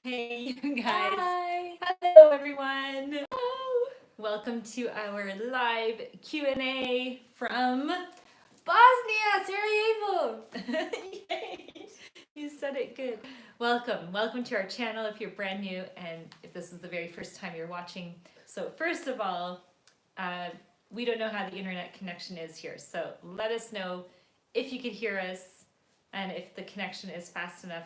Hey, you guys. Hi. Hello, everyone. Hello. Welcome to our live Q&A from Bosnia, Sarajevo. Yay! You said it good. Welcome to our channel if you're brand new and if this is the very first time you're watching. So first of all, we don't know how the internet connection is here. So let us know if you could hear us and if the connection is fast enough.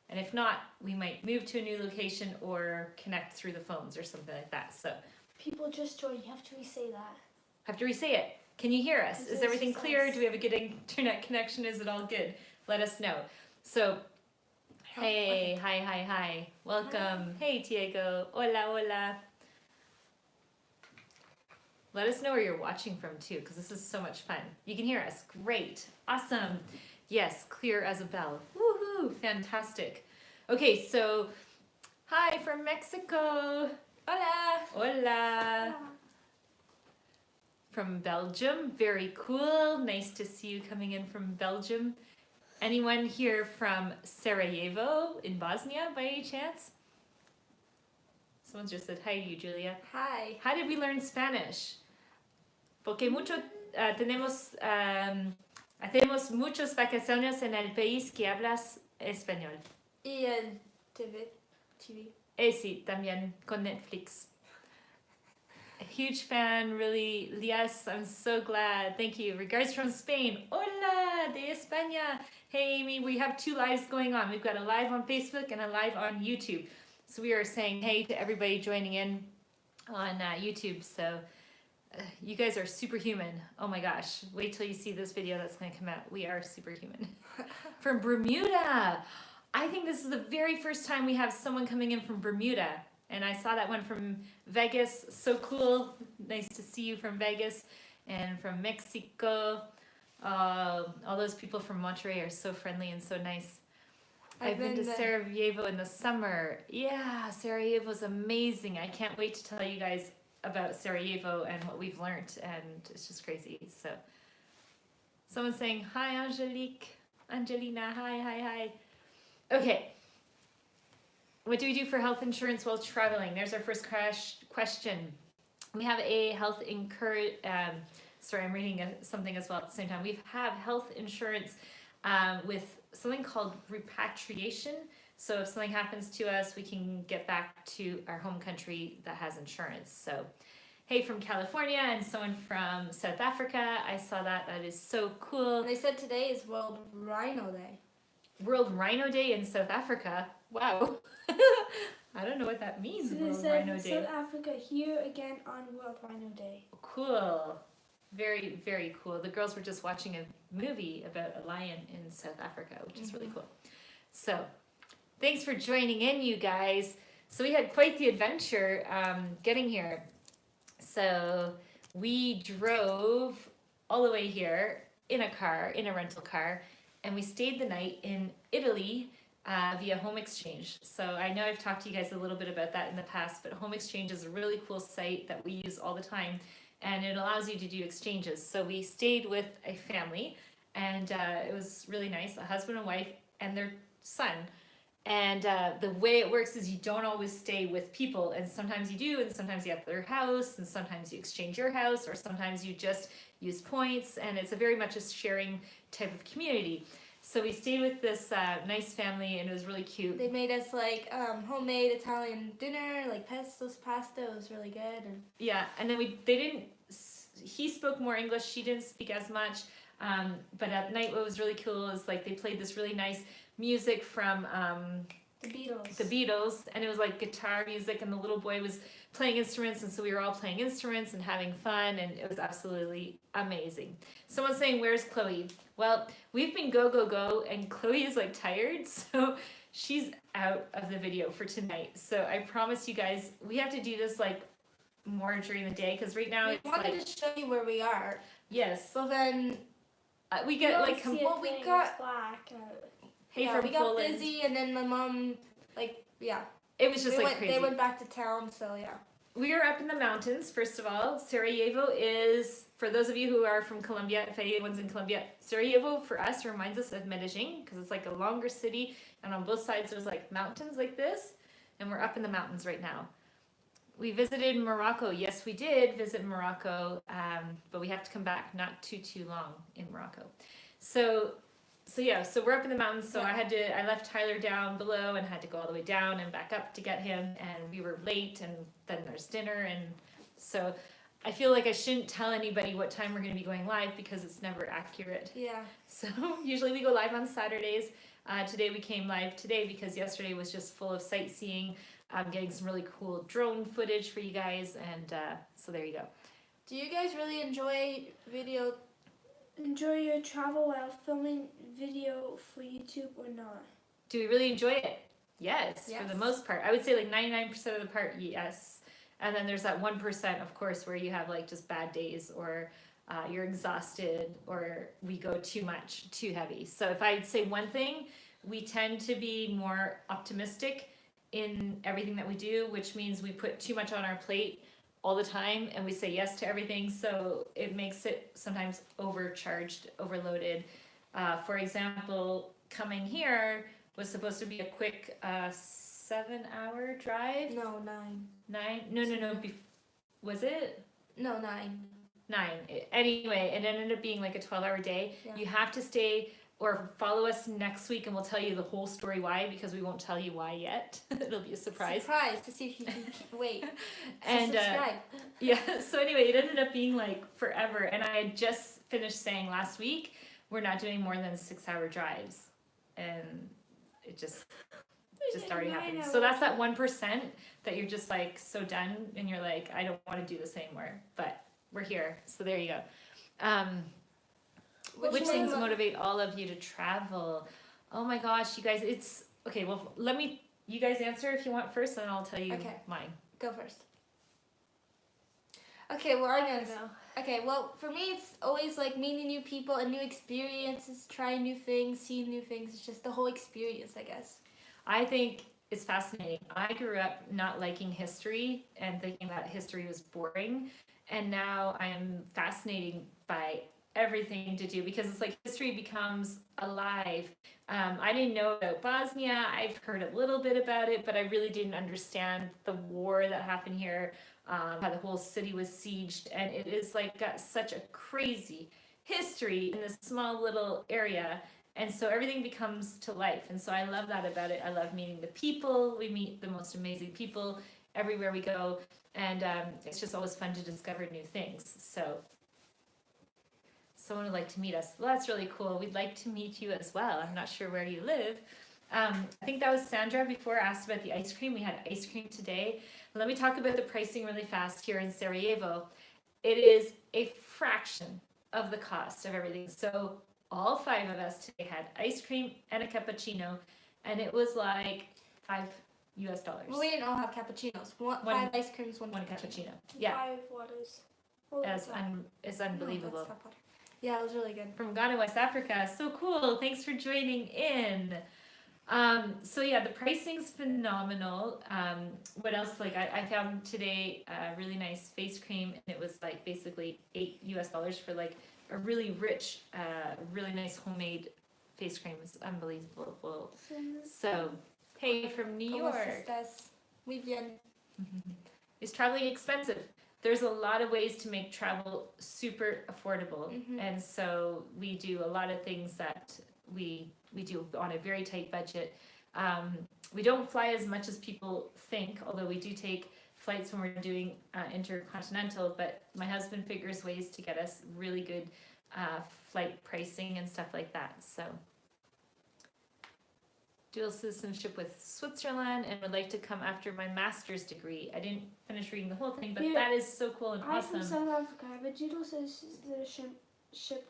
And if not, we might move to a new location or connect through the phones or something like that. So People just joined. You have to re-say that. have to re-say it. Can you hear us? Is everything Yes. clear? Do we have a good internet connection? Is it all good? Let us know. So, hey, hi. Welcome. Hey, Diego. Hola. Let us know where you're watching from too, because this is so much fun. You can hear us. Great. Awesome. Yes, clear as a bell. Woohoo! Fantastic. Okay, so hi from Mexico. Hola. From Belgium. Very cool. Nice to see you coming in from Belgium. Anyone here from Sarajevo in Bosnia by any chance? Someone just said hi to you, Julia. Hi. How did we learn Spanish? Porque hacemos muchas vacaciones en el país que hablas español. Y el TV. Sí, también con Netflix. A huge fan, really. Yes, I'm so glad. Thank you. Regards from Spain. Hola, de España. Hey, Amy, we have two lives going on. We've got a live on Facebook and a live on YouTube. So we are saying hey to everybody joining in on YouTube. So you guys are superhuman. Oh my gosh. Wait till you see this video that's going to come out. We are superhuman. From Bermuda. I think this is the very first time we have someone coming in from Bermuda. And I saw that one from Vegas. So cool. Nice to see you from Vegas. And from Mexico. All those people from Monterrey are so friendly and so nice. I've been to Sarajevo in the summer. Yeah, Sarajevo's amazing. I can't wait to tell you guys about Sarajevo and what we've learned. And it's just crazy. So someone's saying, hi, Angelique. Angelina, hi. Okay. What do we do for health insurance while traveling? There's our first question. We have a health sorry, I'm reading something as well at the same time. We have health insurance with something called repatriation. So if something happens to us, we can get back to our home country that has insurance. So, hey, from California and someone from South Africa. I saw that. That is so cool. They said today is World Rhino Day. World Rhino Day in South Africa. Wow. I don't know what that means. So World they said Rhino Day. South Africa here again on World Rhino Day. Cool. Very, very cool. The girls were just watching a movie about a lion in South Africa, which is really cool. So, thanks for joining in, you guys. So we had quite the adventure getting here. So we drove all the way here in a rental car, and we stayed the night in Italy via Home Exchange. So I know I've talked to you guys a little bit about that in the past, but Home Exchange is a really cool site that we use all the time, and it allows you to do exchanges. So we stayed with a family, and it was really nice, a husband and wife and their son. And the way it works is you don't always stay with people, and sometimes you do, and sometimes you have their house, and sometimes you exchange your house, or sometimes you just use points, and it's a very much a sharing type of community. So we stayed with this nice family, and it was really cute. They made us like homemade Italian dinner, like pasta. It was really good. And yeah, and then he spoke more English, she didn't speak as much. But at night what was really cool is like they played this really nice music from the Beatles. The Beatles, and it was like guitar music, and the little boy was playing instruments, and so we were all playing instruments and having fun, and it was absolutely amazing. Someone's saying, where's Chloe? Well, we've been go, and Chloe is like tired, so she's out of the video for tonight. So I promise you guys, we have to do this like more during the day, because right now we wanted to show you where we are. Yes. So then we get like we got black. Hey, yeah, we got Poland. busy, and then my mom, it was just crazy. They went back to town, so yeah. We are up in the mountains, first of all. Sarajevo is, for those of you who are from Colombia, if anyone's in Colombia, Sarajevo for us reminds us of Medellin, because it's like a longer city, and on both sides there's like mountains like this. and we're up in the mountains right now. We visited Morocco. Yes, we did visit Morocco, but we have to come back not too long in Morocco. So we're up in the mountains. So I left Tyler down below and had to go all the way down and back up to get him, and we were late. And then there's dinner, and so I feel like I shouldn't tell anybody what time we're going to be going live because it's never accurate. Yeah. So usually we go live on Saturdays. Today we came live today because yesterday was just full of sightseeing. I'm getting some really cool drone footage for you guys, and so there you go. Do you guys really enjoy your travel while filming video for YouTube or not? Do we really enjoy it? Yes, for the most part. I would say like 99% of the part, yes. And then there's that 1%, of course, where you have like just bad days, or you're exhausted, or we go too much, too heavy. So if I'd say one thing, we tend to be more optimistic in everything that we do, which means we put too much on our plate all the time and we say yes to everything. So it makes it sometimes overcharged, overloaded. For example, coming here was supposed to be a quick 7-hour drive. No, 9. 9? No. Was it? No, 9. 9. Anyway, it ended up being like a 12-hour day. Yeah. You have to stay or follow us next week and we'll tell you the whole story why, because we won't tell you why yet. It'll be a surprise. Surprise to see if you can wait. And subscribe. Yeah, so anyway, it ended up being like forever. And I had just finished saying last week, we're not doing more than 6-hour drives. And it just already happened. So that's that 1% that you're just like so done and you're like, I don't want to do this anymore. But we're here. So there you go. Which things motivate all of you to travel? Oh my gosh, you guys, it's okay. Well, you guys answer if you want first, and I'll tell you mine. Go first. Okay, well, I'm gonna go. Okay, well, for me, it's always like meeting new people and new experiences, trying new things, seeing new things. It's just the whole experience, I guess. I think it's fascinating. I grew up not liking history and thinking that history was boring, and now I'm fascinated by everything to do because it's like history becomes alive. I didn't know about Bosnia. I've heard a little bit about it, but I really didn't understand the war that happened here, how the whole city was sieged, and it is like got such a crazy history in this small little area, and so everything becomes to life. And so I love that about it. I love meeting the people. We meet the most amazing people everywhere we go, and it's just always fun to discover new things. So someone would like to meet us. Well, that's really cool. We'd like to meet you as well. I'm not sure where you live. I think that was Sandra before asked about the ice cream. We had ice cream today. Let me talk about the pricing really fast here in Sarajevo. It is a fraction of the cost of everything. So all 5 of us today had ice cream and a cappuccino, and it was like $5. Well, we didn't all have cappuccinos. 5 ice creams, one cappuccino. Yeah. 5 waters. It's unbelievable. No, yeah, it was really good. From Ghana, West Africa. So cool. Thanks for joining in. So yeah, the pricing's phenomenal. What else? Like I found today a really nice face cream, and it was like basically $8 for like a really rich, really nice homemade face cream. It's unbelievable. So hey, from New York. Muy bien. Is traveling expensive? There's a lot of ways to make travel super affordable. And so we do a lot of things that we do on a very tight budget. We don't fly as much as people think, although we do take flights when we're doing intercontinental, but my husband figures ways to get us really good flight pricing and stuff like that. So dual citizenship with Switzerland and would like to come after my master's degree. I didn't finish reading the whole thing, but that is so cool and awesome. I'm from South Africa. I have a dual citizenship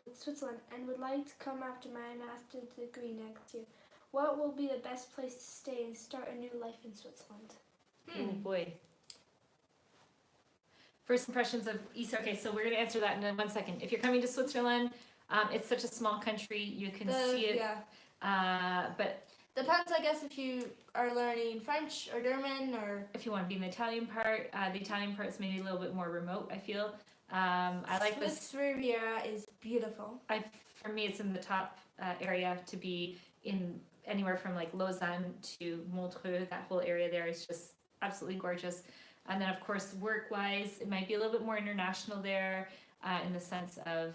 with Switzerland and would like to come after my master's degree next year. What will be the best place to stay and start a new life in Switzerland? Oh boy. First impressions of East. Okay, so we're going to answer that in 1 second. If you're coming to Switzerland, it's such a small country. You can see it. Yeah. But depends, I guess, if you are learning French or German, or if you want to be in the Italian part is maybe a little bit more remote, I feel. I like this. Swiss Riviera is beautiful. For me, it's in the top area to be in anywhere from like Lausanne to Montreux, that whole area there is just absolutely gorgeous. And then of course, work-wise, it might be a little bit more international there in the sense of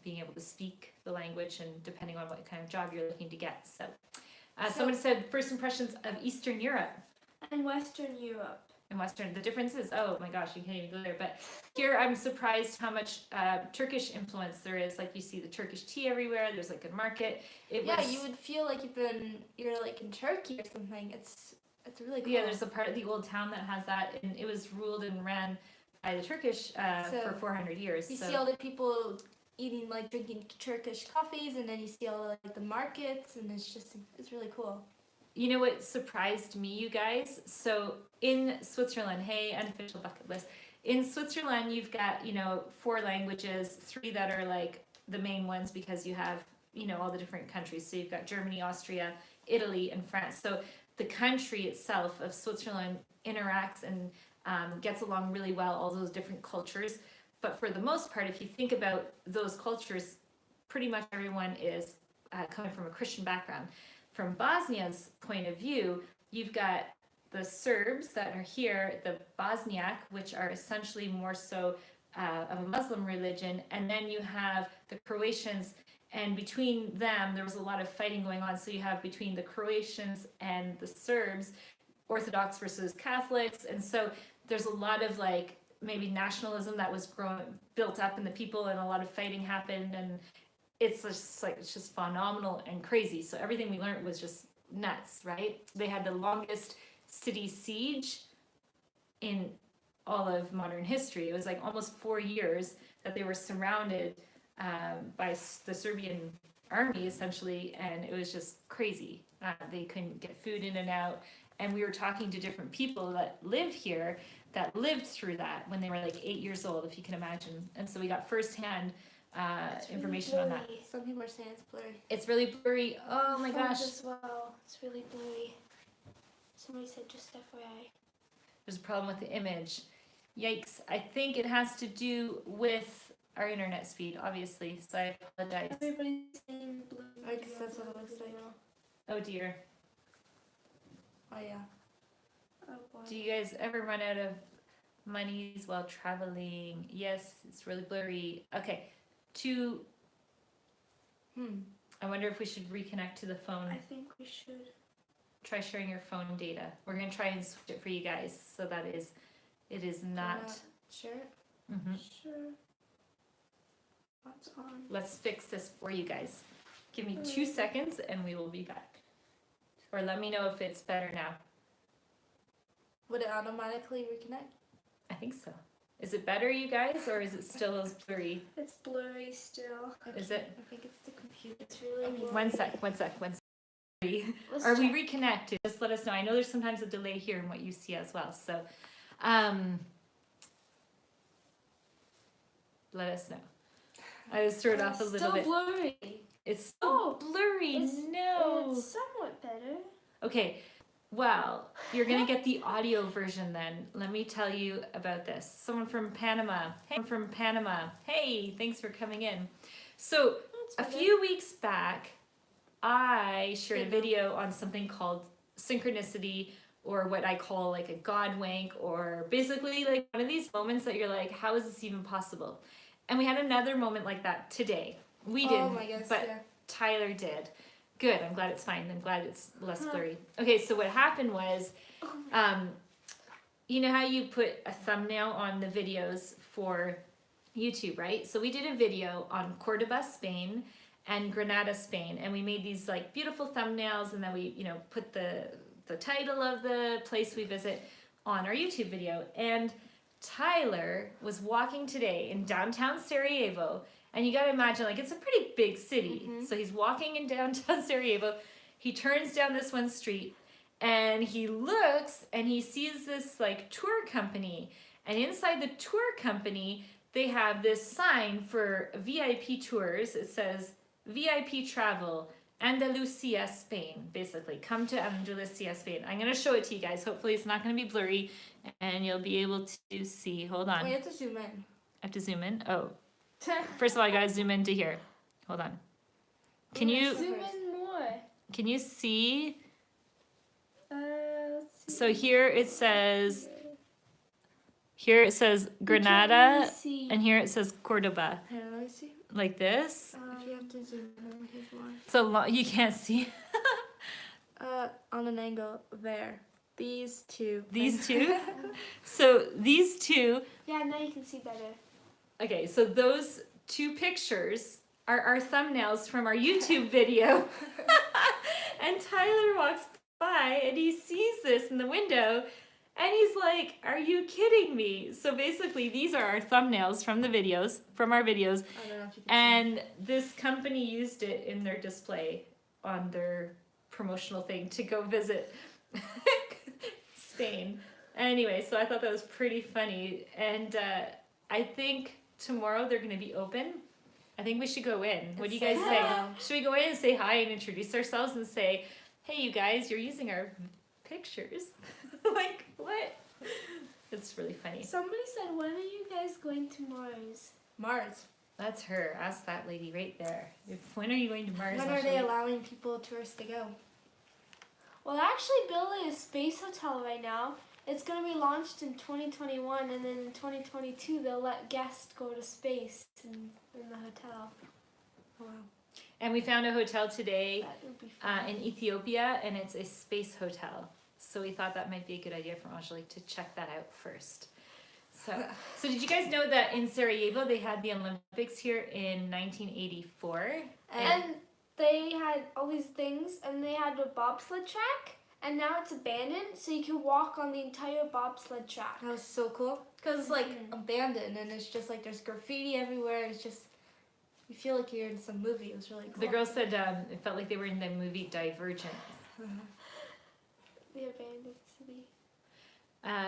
being able to speak the language and depending on what kind of job you're looking to get. So someone said first impressions of Eastern Europe. And Western Europe. And Western, the difference is, oh my gosh, you can't even go there. But here I'm surprised how much Turkish influence there is. Like you see the Turkish tea everywhere. There's like a market. You would feel like you're like in Turkey or something. It's really cool. Yeah, there's a part of the old town that has that, and it was ruled and ran by the Turkish for 400 years. You see all the people eating, like drinking Turkish coffees, and then you see all like the markets, and it's really cool. You know what surprised me, you guys? So in Switzerland, hey, unofficial bucket list. In Switzerland, you've got, 4 languages, 3 that are like the main ones because you have, all the different countries. So you've got Germany, Austria, Italy, and France. So the country itself of Switzerland interacts and gets along really well, all those different cultures. But for the most part, if you think about those cultures, pretty much everyone is coming from a Christian background. From Bosnia's point of view, you've got the Serbs that are here, the Bosniak, which are essentially more so of a Muslim religion, and then you have the Croatians, and between them, there was a lot of fighting going on. So you have between the Croatians and the Serbs, Orthodox versus Catholics, and so there's a lot of like maybe nationalism that was built up in the people, and a lot of fighting happened, and it's just phenomenal and crazy. So everything we learned was just nuts, right? They had the longest city siege in all of modern history. It was like almost 4 years that they were surrounded by the Serbian army, essentially, and it was just crazy. They couldn't get food in and out. And we were talking to different people that lived here that lived through that when they were like 8 years old, if you can imagine. And so we got firsthand information on that. Some people are saying it's blurry. It's really blurry. Oh my gosh. As well. It's really blurry. Somebody said just FYI. There's a problem with the image. Yikes. I think it has to do with our internet speed, obviously. So I apologize. Everybody's saying blue. I guess that's what it looks like. Oh dear. Oh yeah. Oh boy. Do you guys ever run out of monies while traveling? Yes, it's really blurry. Okay. I wonder if we should reconnect to the phone. I think we should. Try sharing your phone data. We're going to try and switch it for you guys so that it is not. Sure. Sure. What's on? Let's fix this for you guys. Give me 2 seconds and we will be back. Or let me know if it's better now. Would it automatically reconnect? I think so. Is it better, you guys, or is it still as blurry? It's blurry still. Is it? I think it's the computer. It's really blurry. One sec. Let's Are we check. reconnected? Just let us know. I know there's sometimes a delay here in what you see as well. So let us know. I just threw it off a little bit. Still blurry. It's still blurry. No. It's somewhat better. Okay. Well, you're going to get the audio version then. Let me tell you about this. Someone from Panama. Hey, thanks for coming in. So, a few weeks back, I shared a video on something called synchronicity, or what I call like a God wank, or basically like one of these moments that you're like, how is this even possible? And we had another moment like that today. We didn't, my gosh, but yeah. Tyler did. Good, I'm glad it's fine. I'm glad it's less blurry. Okay, so what happened was, you know how you put a thumbnail on the videos for YouTube, right? So we did a video on Cordoba, Spain, and Granada, Spain, and we made these like beautiful thumbnails, and then we, put the title of the place we visit on our YouTube video. And Tyler was walking today in downtown Sarajevo, and you gotta imagine, like, it's a pretty big city. So he's walking in downtown Sarajevo, he turns down this one street, and he looks, and he sees this, like, tour company, and inside the tour company, they have this sign for VIP tours. It says, VIP travel, Andalusia, Spain, basically. Come to Andalusia, Spain. I'm gonna show it to you guys. Hopefully it's not gonna be blurry, and you'll be able to see. Hold on. We have to zoom in. I have to zoom in? Oh. First of all, I gotta zoom into here. Hold on. Can you? Zoom in more. Can you see? Let's see. So here it says Granada, really see. and here it says Cordoba, Here, let me see. like this. If you have to zoom in, here's one. So you can't see On an angle there. These two. these two. So these two. Yeah, now you can see better. Okay, so those two pictures are our thumbnails from our YouTube video. And Tyler walks by and he sees this in the window and he's like, "Are you kidding me?" So basically these are our thumbnails from our videos. I don't know if you can And this company used it in their display on their promotional thing to go visit Spain. Anyway, so I thought that was pretty funny. And I think tomorrow they're going to be open. I think we should go in. What do you guys say? Should we go in and say hi and introduce ourselves and say, "Hey, you guys, you're using our pictures." Like, what? It's really funny. Somebody said, when are you guys going to Mars? Mars. That's her. Ask that lady right there. When are you going to Mars? When are they allowing people, tourists, to go? Well, they're actually building a space hotel right now. It's going to be launched in 2021, and then in 2022 they'll let guests go to space in the hotel. Oh, wow. And we found a hotel today That would be fun. in Ethiopia, and it's a space hotel. So we thought that might be a good idea for Angelique to check that out first. So did you guys know that in Sarajevo they had the Olympics here in 1984? And they had all these things, and they had a bobsled track, and now it's abandoned, so you can walk on the entire bobsled track. That was so cool. Because it's like abandoned and it's just like there's graffiti everywhere. It's just, you feel like you're in some movie. It was really cool. The girl said it felt like they were in the movie Divergent. The abandoned city.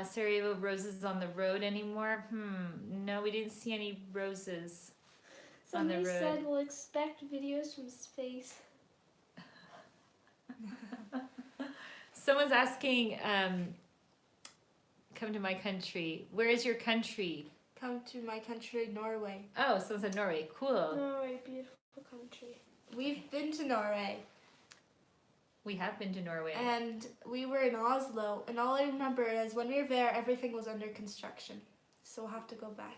Sarajevo roses on the road anymore? No, we didn't see any roses on the Somebody road. said we'll expect videos from space. Someone's asking, come to my country. Where is your country? Come to my country, Norway. Oh, someone said Norway. Cool. Norway, beautiful country. We've been to Norway. We have been to Norway. And we were in Oslo, and all I remember is when we were there, everything was under construction. So we'll have to go back.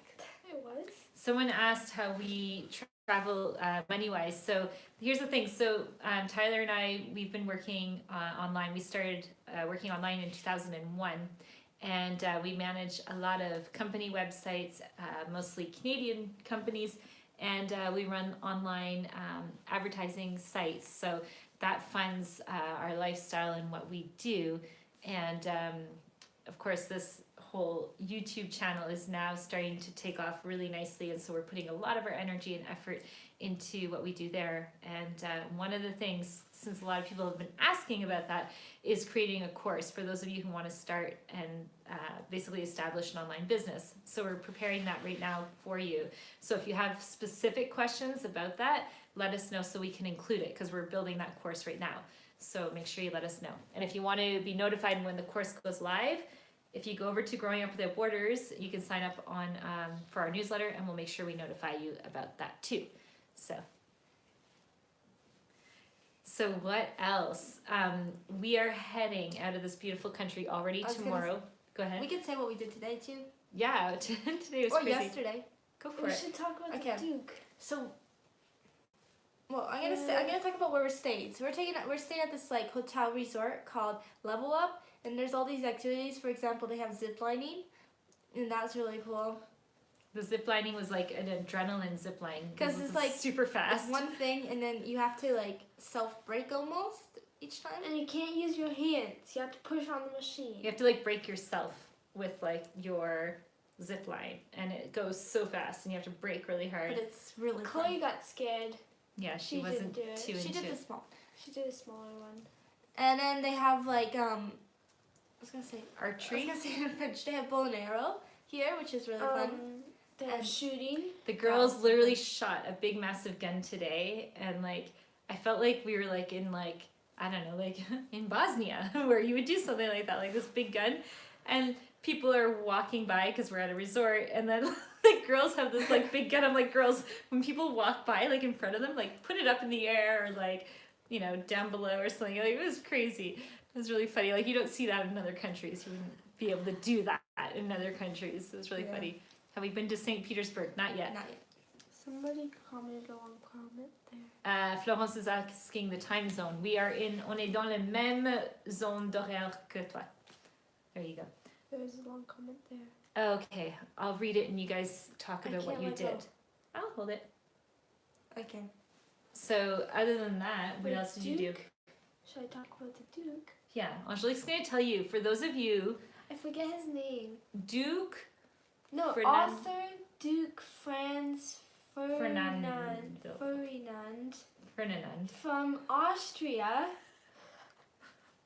It was? Someone asked how we travel money-wise. So here's the thing. So Tyler and I, we've been working online. We started working online in 2001. And we manage a lot of company websites, mostly Canadian companies. And we run online advertising sites. So that funds our lifestyle and what we do. And of course, this whole YouTube channel is now starting to take off really nicely. And so we're putting a lot of our energy and effort into what we do there. And one of the things, since a lot of people have been asking about that, is creating a course for those of you who want to start and basically establish an online business. So we're preparing that right now for you. So if you have specific questions about that, let us know so we can include it, because we're building that course right now. So make sure you let us know. And if you want to be notified when the course goes live, if you go over to Growing Up Without Borders, you can sign up on for our newsletter, and we'll make sure we notify you about that too. So what else? We are heading out of this beautiful country already tomorrow. Go ahead. We could say what we did today too. Yeah, today was Or crazy. yesterday. Go for We it. should talk about Okay. the Duke. So, well, I'm gonna talk about where we're staying. So we're staying at this like hotel resort called Level Up, and there's all these activities. For example, they have zip lining, and that's really cool. The zip lining was like an adrenaline zip line. 'Cause it's like super fast. It's one thing, and then you have to like self-brake almost each time. And you can't use your hands. You have to push on the machine. You have to like break yourself with like your zip line, and it goes so fast, and you have to brake really hard. But it's really Chloe fun. got scared. Yeah, she She wasn't didn't do it. too She into did the it. small. She did a smaller one. And then they have like I was gonna say Archery. in French. They have bow and arrow here, which is really fun. They have shooting. The girls literally shot a big massive gun today, and like I felt like we were like in like, I don't know, like in Bosnia, where you would do something like that, like this big gun, and people are walking by because we're at a resort, and then the girls have this like big gun. I'm like, girls, when people walk by like in front of them, like put it up in the air, or like you know, down below or something. Like, it was crazy. It was really funny. Like, you don't see that in other countries. You wouldn't be able to do that in other countries. It was really funny. Have we been to St. Petersburg? Not yet. Not yet. Somebody commented a long comment there. Florence is asking the time zone. On est dans la même zone d'horaire que toi. There you go. There's a long comment there. Okay, I'll read it and you guys talk about what you did. I'll hold it. Okay. So, other than that, what Wait, else did you do? Should I talk about the Duke? Yeah, Angelique's going to tell you, for those of you, I forget his name. Duke No, Ferdinand- Arthur Duke Franz Ferdinand Ferdinand. from Austria.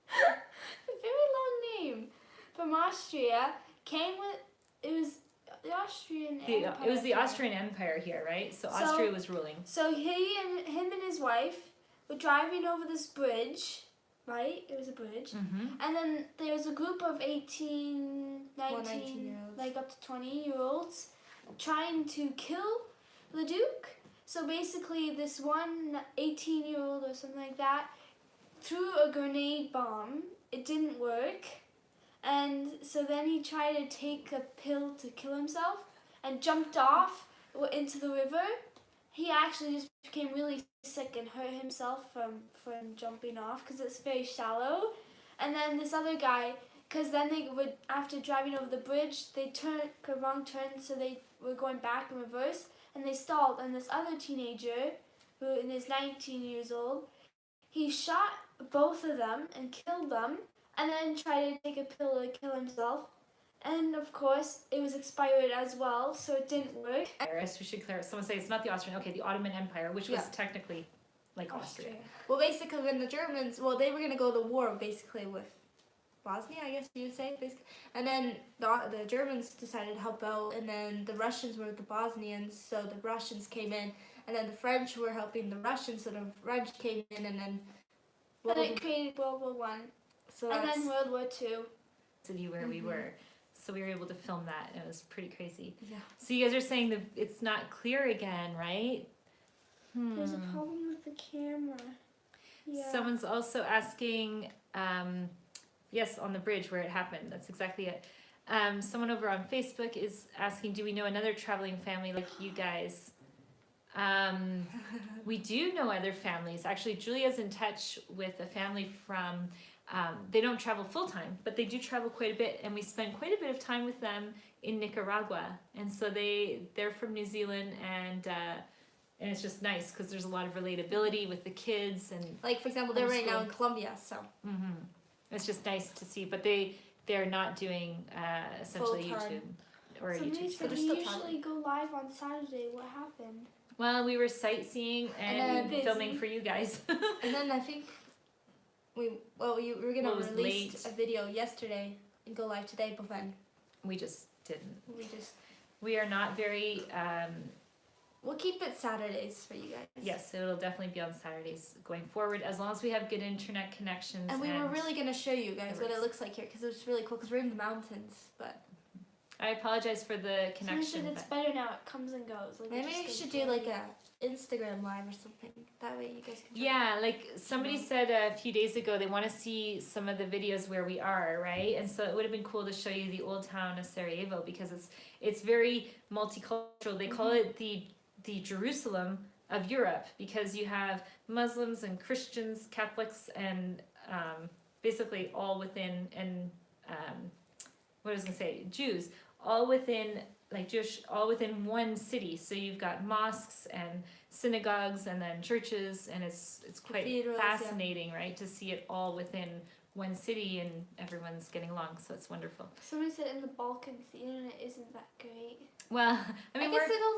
A very long name. From Austria, came with, it was the Austrian Empire. It was the Austrian Empire here, right? So Austria was ruling. So him and his wife were driving over this bridge, right? It was a bridge. Mm-hmm. And then there was a group of 18, 19, 19-year-olds. like up to 20-year-olds trying to kill the Duke. So basically this one 18-year-old or something like that threw a grenade bomb. It didn't work. And so then he tried to take a pill to kill himself and jumped off into the river. He actually just became really sick and hurt himself from jumping off because it's very shallow. And then this other guy, because then they would, after driving over the bridge, they took a wrong turn, so they were going back in reverse, and they stalled. And this other teenager, who is 19 years old, he shot both of them and killed them, and then tried to take a pill to kill himself. And of course, it was expired as well, so it didn't work. We should clarify. Someone say it's not the Austrian. Okay, the Ottoman Empire, which was technically like Austria. Well, basically, when the Germans, they were gonna go to war basically with Bosnia, I guess you would say, basically. And then the Germans decided to help out, and then the Russians were with the Bosnians, so the Russians came in, and then the French were helping the Russians, so the French came in, and then. And it created World War One, and then World War Two. City where we were. So we were able to film that, and it was pretty crazy. Yeah. So you guys are saying that it's not clear again, right? There's a problem with the camera. Yeah. Someone's also asking, yes, on the bridge where it happened. That's exactly it. Someone over on Facebook is asking, do we know another traveling family like you guys? We do know other families. Actually, Julia's in touch with a family from, they don't travel full time, but they do travel quite a bit, and we spend quite a bit of time with them in Nicaragua. And so they're from New Zealand, and it's just nice because there's a lot of relatability with the kids, and like, for example, they're right now in Colombia, so it's just nice to see. But they're not doing essentially Full-time. YouTube or Somebody YouTube. said They're we still usually traveling. go live on Saturday. What happened? Well, we were sightseeing and then filming busy. for you guys. And then I think we were gonna Well, it was release late. a video yesterday and go live today, but then We just didn't. we are not very. we'll keep it Saturdays for you guys. Yes, it'll definitely be on Saturdays going forward, as long as we have good internet connections. And we were really gonna show you guys what it looks like here because it was really cool because we're in the mountains. But I apologize for the Somebody connection. said it's but better now. It comes and goes. Like, maybe it we just should goes do like away. a Instagram live or something. That way you guys can. yeah, like somebody said a few days ago, they want to see some of the videos where we are, right? And so it would have been cool to show you the old town of Sarajevo because it's very multicultural. They call it the Jerusalem of Europe because you have Muslims and Christians, Catholics, and basically all within, and what was I going to say, Jews, all within, like Jewish, all within one city. So you've got mosques and synagogues and then churches, and it's quite Cathedrals, fascinating, right, to see it all within one city and everyone's getting along. So it's wonderful. Somebody said in the Balkans the internet isn't that great. Well, I mean,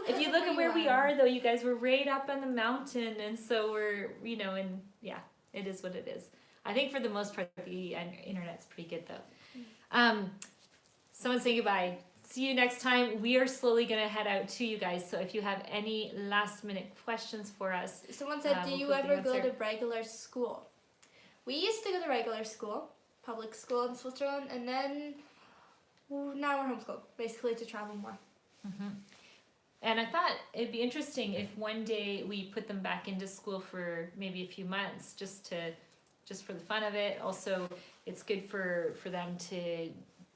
if you look at where we are, though, you guys, we're right up on the mountain, and so we're, and yeah, it is what it is. I think for the most part, the internet's pretty good, though. Someone say goodbye. See you next time. We are slowly going to head out to you guys, so if you have any last-minute questions for us. Someone said, do we'll you put the ever go answer. to regular school? We used to go to regular school, public school in Switzerland, and then now we're homeschooled, basically to travel more. And I thought it'd be interesting if one day we put them back into school for maybe a few months, just for the fun of it. Also, it's good for them to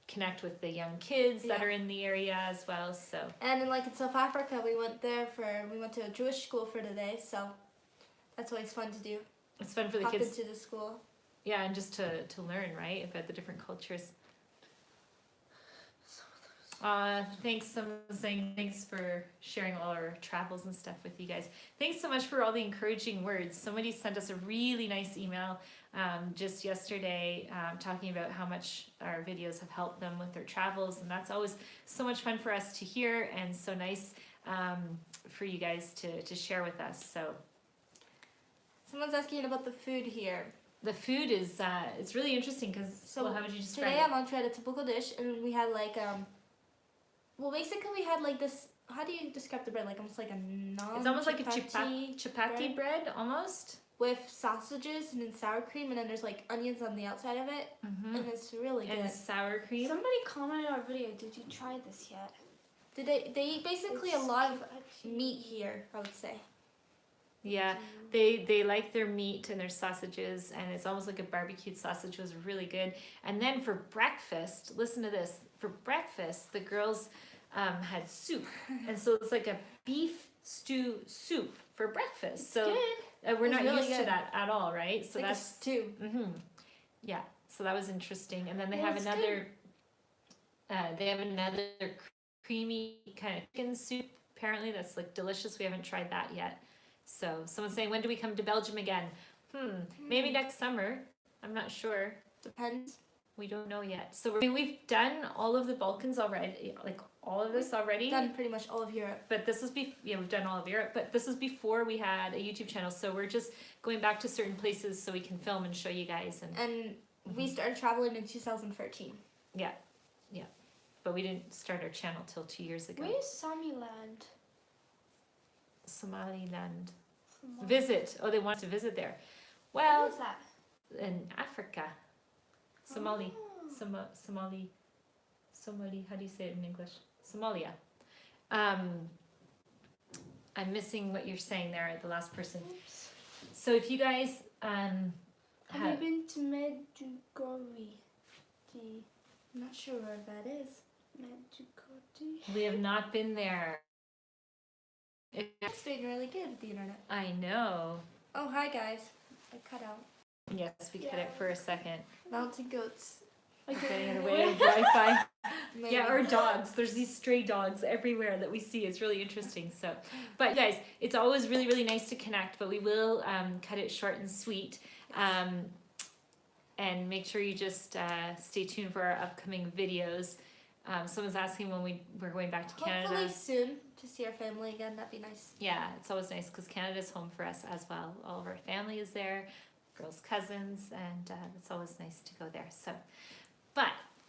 connect with the young kids that are in the area as well. So. And in South Africa, we went to a Jewish school for the day, so that's always fun to do. It's fun for the Hop kids. into the school. Yeah, and just to learn, right, about the different cultures. Thanks, someone saying thanks for sharing all our travels and stuff with you guys. Thanks so much for all the encouraging words. Somebody sent us a really nice email just yesterday talking about how much our videos have helped them with their travels, and that's always so much fun for us to hear and so nice for you guys to share with us. So Someone's asking about the food here. the food is it's really interesting because how would you describe today it? at lunch we had a typical dish, and we had basically we had this. How do you describe the bread? Almost like a non. It's almost like a chapati bread almost. With sausages and then sour cream, and then there's onions on the outside of it, and it's really good. And sour cream. Somebody commented on our video, did you try this yet? Did they eat basically a lot of meat here, I would say. Yeah, they like their meat and their sausages, and it's almost like a barbecued sausage. Was really good. And then for breakfast, listen to this. For breakfast, the girls had soup, and so it's like a beef stew soup for breakfast. So we're not really used to good. that at all, right? So It's that's a stew. yeah. So that was interesting. And then they Yeah, have it's another. They have another creamy kind of chicken soup. Apparently, that's delicious. We haven't tried that yet. So someone's saying, when do we come to Belgium again? Maybe next summer. I'm not sure. Depends. We don't know yet. So we've done all of the Balkans already, all of this already. Done pretty much all of Europe. But this is we've done all of Europe. But this is before we had a YouTube channel. So we're just going back to certain places so we can film and show you guys. And we started traveling in 2013. Yeah. But we didn't start our channel till 2 years ago. Where's Somaliland? Somaliland. Visit. Oh, they want us to visit there. Well, What is that? in Africa. Somali. Somali. How do you say it in English? Somalia. I'm missing what you're saying there, the last person. Oops. So if you guys Have you been to Medjugorje? I'm not sure where that is. Medjugorje? we have not been there. It's doing really good with the internet. I know. Oh, hi guys. I cut out. Yes, we cut it for a second. Mountain goats. Getting in the way of Wi-Fi. Maybe. Yeah, or dogs. There's these stray dogs everywhere that we see. It's really interesting. So, but guys, it's always really, really nice to connect, but we will cut it short and sweet. And make sure you just stay tuned for our upcoming videos. Someone's asking when we're going back to Canada. Hopefully soon to see our family again. That'd be nice. Yeah, it's always nice because Canada's home for us as well. All of our family is there, girls' cousins, and it's always nice to go there.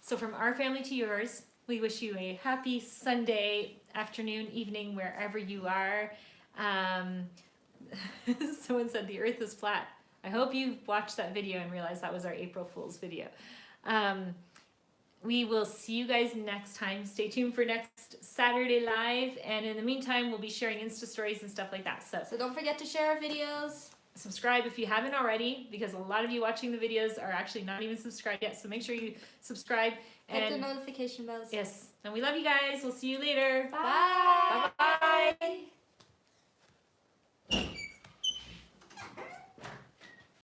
So from our family to yours, we wish you a happy Sunday afternoon, evening, wherever you are. Someone said the earth is flat. I hope you watched that video and realized that was our April Fool's video. We will see you guys next time. Stay tuned for next Saturday Live. And in the meantime, we'll be sharing Insta stories and stuff like that. So don't forget to share our videos. subscribe if you haven't already, because a lot of you watching the videos are actually not even subscribed yet. So make sure you subscribe. Hit the notification bells. Yes. And we love you guys. We'll see you later. Bye. Bye-bye.